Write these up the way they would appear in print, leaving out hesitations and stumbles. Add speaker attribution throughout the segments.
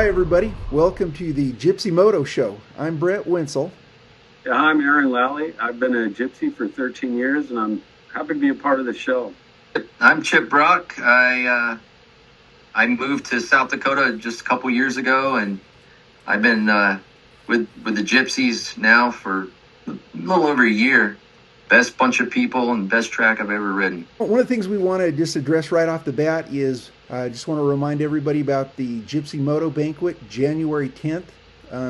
Speaker 1: Hi, everybody. Welcome to the Gypsy Moto Show. I'm Brett Wenzel.
Speaker 2: Yeah, I'm Aaron Lally. I've been a gypsy for 13 years, and I'm happy to be a part of the show.
Speaker 3: I'm Chip Brock. I moved to South Dakota just a couple years ago, and I've been with the Gypsies now for a little over a year. Best bunch of people and best track I've ever ridden.
Speaker 1: One of the things we want to just address right off the bat is I just want to remind everybody about the Gypsy Moto Banquet, January 10th.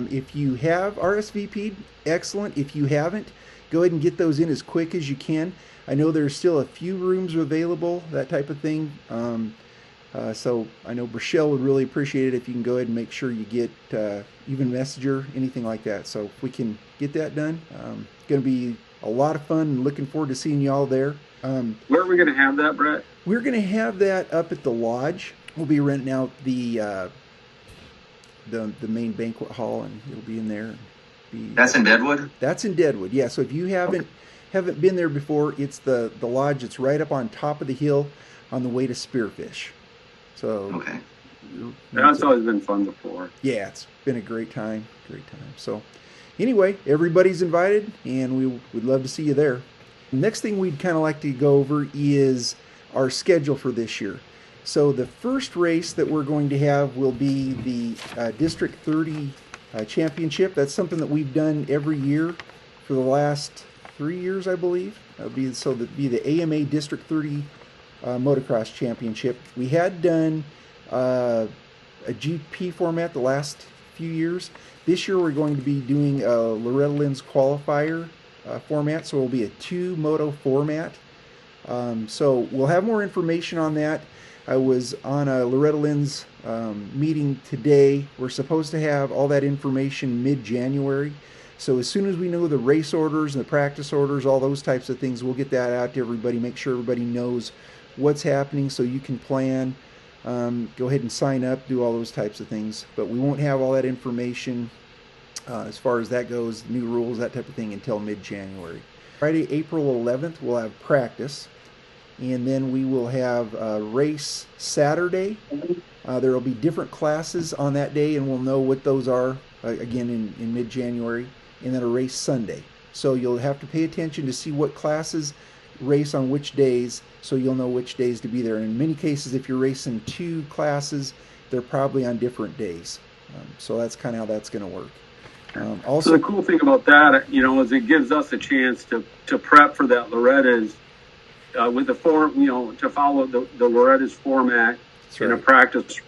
Speaker 1: If you have RSVP'd, excellent. If you haven't, go ahead and get those in as quick as you can. I know there's still a few rooms available, that type of thing. So I know Brachelle would really appreciate it if you can go ahead and make sure you get even Messenger, anything like that. So if we can get that done, it's going to be a lot of fun, and looking forward to seeing you all there.
Speaker 2: Where are we going to have that, Brett?
Speaker 1: We're going to have that up at the lodge. We'll be renting out the main banquet hall, and it'll be in there.
Speaker 3: That's in Deadwood?
Speaker 1: That's in Deadwood, yeah. So if you haven't been there before, it's the lodge. It's right up on top of the hill on the way to Spearfish. So
Speaker 3: okay.
Speaker 2: That's always been fun before.
Speaker 1: Yeah, it's been a great time. So anyway, everybody's invited, and we would love to see you there. Next thing we'd kind of like to go over is our schedule for this year. So the first race that we're going to have will be the District 30 Championship. That's something that we've done every year for the last 3 years, I believe. That'd be the AMA District 30 Motocross Championship. We had done a GP format the last few years. This year we're going to be doing a Loretta Lynn's qualifier format, so it will be a 2-moto format. So we'll have more information on that. I was on a Loretta Lynn's meeting today. We're supposed to have all that information mid-January. So as soon as we know the race orders and the practice orders, all those types of things, we'll get that out to everybody, make sure everybody knows what's happening so you can plan. Go ahead and sign up, do all those types of things. But we won't have all that information as far as that goes, new rules, that type of thing, until mid-January. Friday, April 11th, we'll have practice. And then we will have a race Saturday. There will be different classes on that day, and we'll know what those are, again, in mid-January. And then a race Sunday. So you'll have to pay attention to see what classes race on which days, so you'll know which days to be there. And in many cases, if you're racing 2 classes, they're probably on different days. So that's kind of how that's going to work. Also,
Speaker 2: so the cool thing about that, is it gives us a chance to prep for that Loretta's with the form, to follow the Loretta's format.
Speaker 1: Right.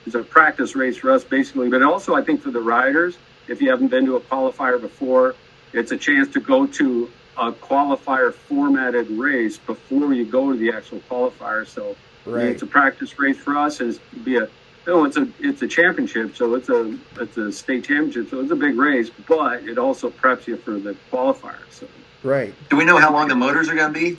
Speaker 2: It's a practice race for us, basically. But also, I think for the riders, if you haven't been to a qualifier before, it's a chance to go to a qualifier formatted race before you go to the actual qualifier. So
Speaker 1: right.
Speaker 2: It's a practice race for us. It's a championship, so it's a state championship, so it's a big race, but it also preps you for the qualifier. So
Speaker 1: right.
Speaker 3: Do we know how long the motors are going to be?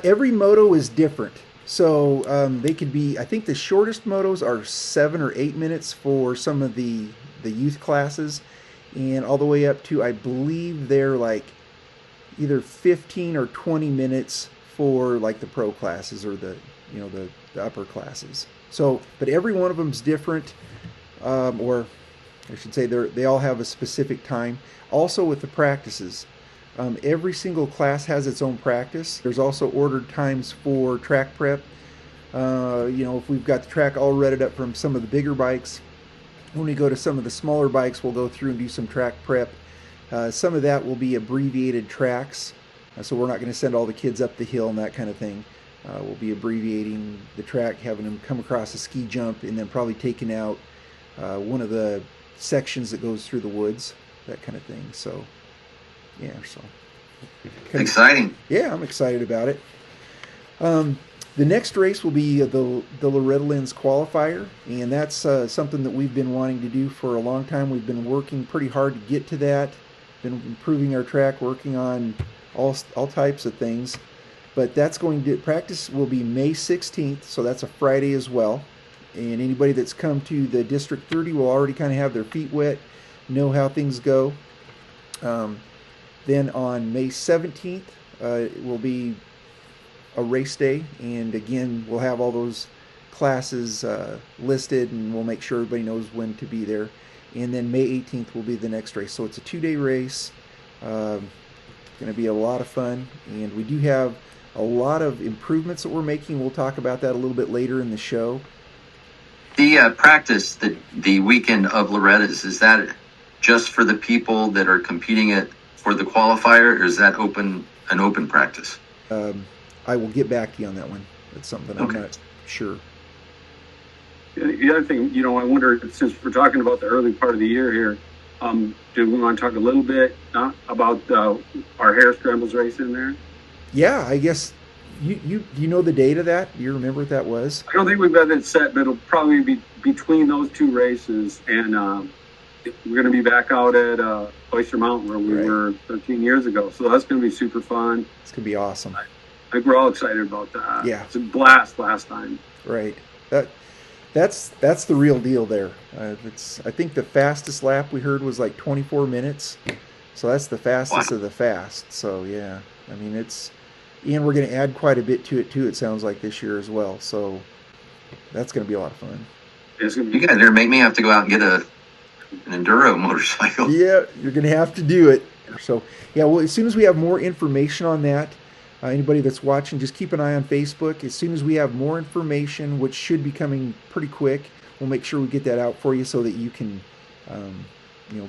Speaker 1: Every moto is different. So they could be, I think the shortest motos are 7 or 8 minutes for some of the youth classes, and all the way up to, I believe they're like either 15 or 20 minutes for like the pro classes or the upper classes. So, but every one of them is different, or I should say they all have a specific time. Also with the practices, every single class has its own practice. There's also ordered times for track prep. If we've got the track all redded up from some of the bigger bikes, when we go to some of the smaller bikes, we'll go through and do some track prep. Some of that will be abbreviated tracks, so we're not going to send all the kids up the hill and that kind of thing. We'll be abbreviating the track, having them come across a ski jump, and then probably taking out one of the sections that goes through the woods, that kind of thing. So, yeah, so
Speaker 3: exciting.
Speaker 1: Yeah, I'm excited about it. The next race will be the Loretta Lynn's qualifier, and that's something that we've been wanting to do for a long time. We've been working pretty hard to get to that, been improving our track, working on all types of things. But practice will be May 16th, so that's a Friday as well. And anybody that's come to the District 30 will already kind of have their feet wet, know how things go. Then on May 17th, it will be a race day, and again, we'll have all those classes listed, and we'll make sure everybody knows when to be there. And then May 18th will be the next race. So it's a 2-day race. Going to be a lot of fun, and we do have a lot of improvements that we're making. We'll talk about that a little bit later in the show.
Speaker 3: The practice, the weekend of Loretta's, is that just for the people that are competing it for the qualifier, or is that an open practice?
Speaker 1: I will get back to you on that one. That's something I'm not sure.
Speaker 2: The other thing, I wonder, since we're talking about the early part of the year here, do we want to talk a little bit about our hair scrambles race in there?
Speaker 1: Yeah, I guess you know the date of that? Do you remember what that was?
Speaker 2: I don't think we've got it set, but it'll probably be between those two races, and we're going to be back out at Oyster Mountain where we were 13 years ago. So that's going to be super fun.
Speaker 1: It's going to be awesome.
Speaker 2: I think we're all excited about that.
Speaker 1: Yeah.
Speaker 2: It's a blast last time.
Speaker 1: Right. That's the real deal there. I think the fastest lap we heard was like 24 minutes. So that's the fastest of the fast. So yeah, I mean and we're going to add quite a bit to it too. It sounds like this year as well. So that's going to be a lot of fun.
Speaker 3: You guys are make me have to go out and get an enduro motorcycle.
Speaker 1: Yeah, you're going to have to do it. So yeah, well, as soon as we have more information on that, anybody that's watching, just keep an eye on Facebook. As soon as we have more information, which should be coming pretty quick, we'll make sure we get that out for you so that you can,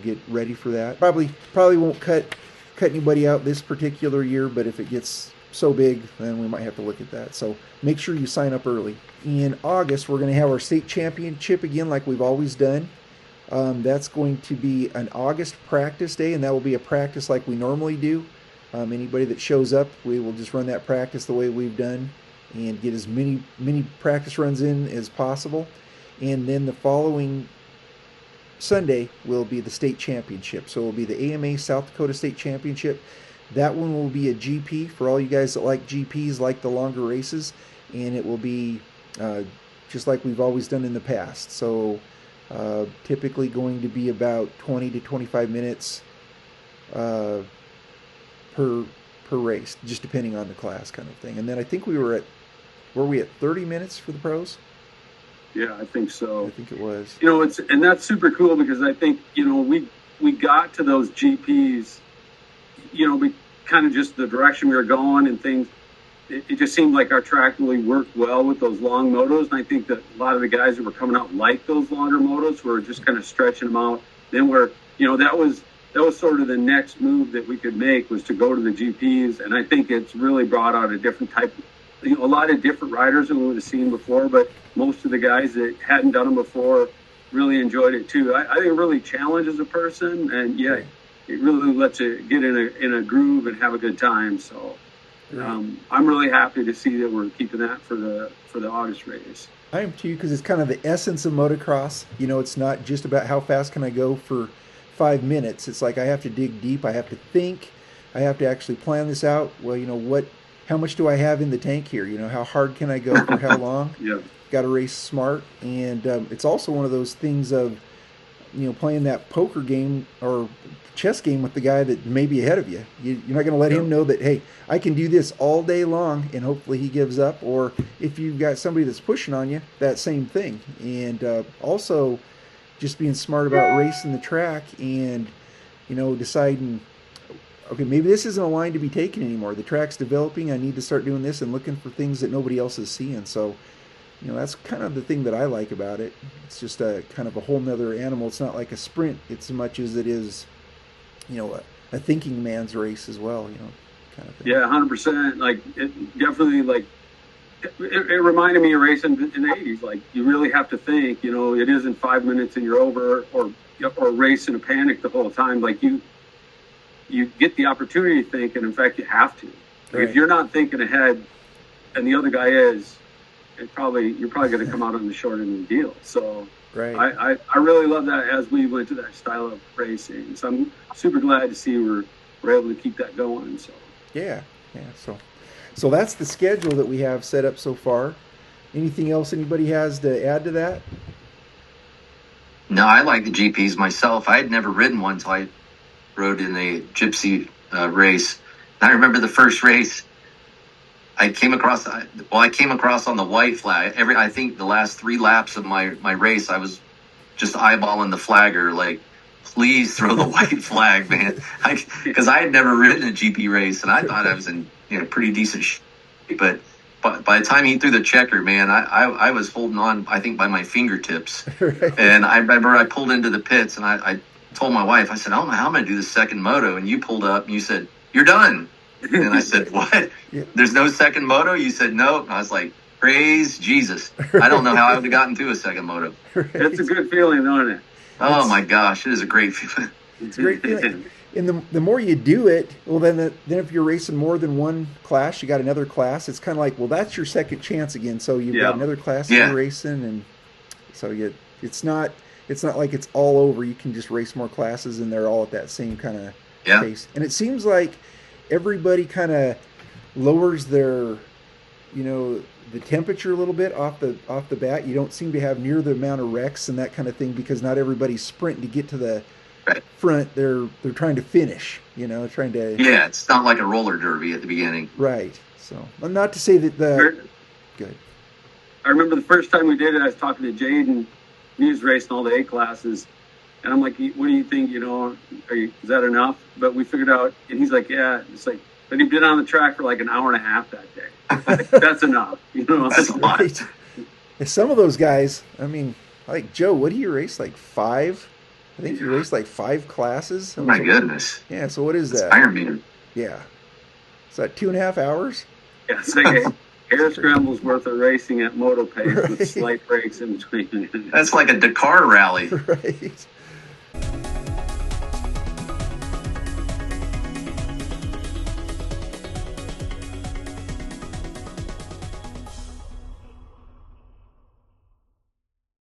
Speaker 1: get ready for that. Probably won't cut anybody out this particular year, but if it gets so big, then we might have to look at that. So make sure you sign up early. In August, we're going to have our state championship again, like we've always done. That's going to be an August practice day, and that will be a practice like we normally do. Anybody that shows up, we will just run that practice the way we've done and get as many practice runs in as possible. And then the following Sunday will be the state championship. So it will be the AMA South Dakota State Championship. That one will be a GP for all you guys that like GPs, like the longer races. And it will be just like we've always done in the past. So typically going to be about 20 to 25 minutes per race, just depending on the class kind of thing. And then I think were we at 30 minutes for the pros?
Speaker 2: Yeah, I think so.
Speaker 1: I think it was.
Speaker 2: And that's super cool because I think, we got to those GPs, we kind of just the direction we were going and things. It just seemed like our track really worked well with those long motos. And I think that a lot of the guys that were coming out like those longer motos were just kind of stretching them out. Then that was sort of the next move that we could make, was to go to the GPs. And I think it's really brought out a different type, a lot of different riders than we would have seen before, but most of the guys that hadn't done them before really enjoyed it too. I think it really challenges a person, and it really lets you get in a groove and have a good time. So I'm really happy to see that we're keeping that for the August race.
Speaker 1: I am too, because it's kind of the essence of motocross. It's not just about how fast can I go for 5 minutes. It's like I have to dig deep. I have to think. I have to actually plan this out. Well, how much do I have in the tank here? How hard can I go for how long?
Speaker 2: Yeah.
Speaker 1: Got to race smart. And it's also one of those things of, playing that poker game or chess game with the guy that may be ahead of you. You're not going to let him know that, hey, I can do this all day long and hopefully he gives up. Or if you've got somebody that's pushing on you, that same thing. And also just being smart about racing the track and, deciding, okay, maybe this isn't a line to be taken anymore. The track's developing. I need to start doing this and looking for things that nobody else is seeing. So, that's kind of the thing that I like about it. It's just a kind of a whole nother animal. It's not like a sprint. It's as much as it is, a thinking man's race as well, kind of thing.
Speaker 2: Yeah, 100%. Like, it definitely, it reminded me of racing in the 80s. Like, you really have to think, it isn't 5 minutes and you're over, or race in a panic the whole time. Like, you get the opportunity to think, and in fact, you have to. Like, if you're not thinking ahead and the other guy is, you're probably going to come out on the short end of the deal. So I really love that as we went to that style of racing. So I'm super glad to see we're able to keep that going. So
Speaker 1: yeah. So that's the schedule that we have set up so far. Anything else anybody has to add to that?
Speaker 3: No, I like the GPs myself. I had never ridden one until I rode in a Gypsy race. I remember the first race. I came across on the white flag. I think the last 3 laps of my race, I was just eyeballing the flagger, like, please throw the white flag, man. Because I had never ridden a GP race, and I thought I was in pretty decent shape. But by the time he threw the checker, man, I was holding on, I think, by my fingertips. Right. And I remember I pulled into the pits, and I told my wife, I said, I don't know how I'm going to do the second moto. And you pulled up, and you said, you're done. And I said, what? Yeah. There's no second moto? You said, no. And I was like, praise Jesus. I don't know how I would have gotten through a second moto.
Speaker 2: Right. It's a good feeling, isn't it?
Speaker 3: Oh, my gosh. It is a great feeling.
Speaker 1: It's a great feeling. And the more you do it, well, then if you're racing more than one class, you got another class. It's kind of like, well, that's your second chance again. So you've got another class you're racing, and so it's not like it's all over. You can just race more classes, and they're all at that same kind of pace. And it seems like everybody kind of lowers their, the temperature a little bit off the bat. You don't seem to have near the amount of wrecks and that kind of thing because not everybody's sprinting to get to the front. They're trying to finish, trying to.
Speaker 3: Yeah, it's not like a roller derby at the beginning.
Speaker 1: Right. So, not to say that good.
Speaker 2: I remember the first time we did it, I was talking to Jade, and he was racing all the A classes. And I'm like, what do you think, is that enough? But we figured out, and he's like, yeah. It's like, but he'd been on the track for like an hour and a half that day. Like, that's enough.
Speaker 3: That's a lot.
Speaker 1: Right. Some of those guys, I mean, like Joe, what do you race? Like 5? I think you raced like 5 classes.
Speaker 3: Oh my goodness.
Speaker 1: Yeah, so what is that?
Speaker 3: Iron meter.
Speaker 1: Yeah. Is that 2.5 hours?
Speaker 2: Yeah, it's like a hair scramble's worth of racing at Moto pace with slight breaks in between.
Speaker 3: That's like a Dakar rally.
Speaker 1: Right.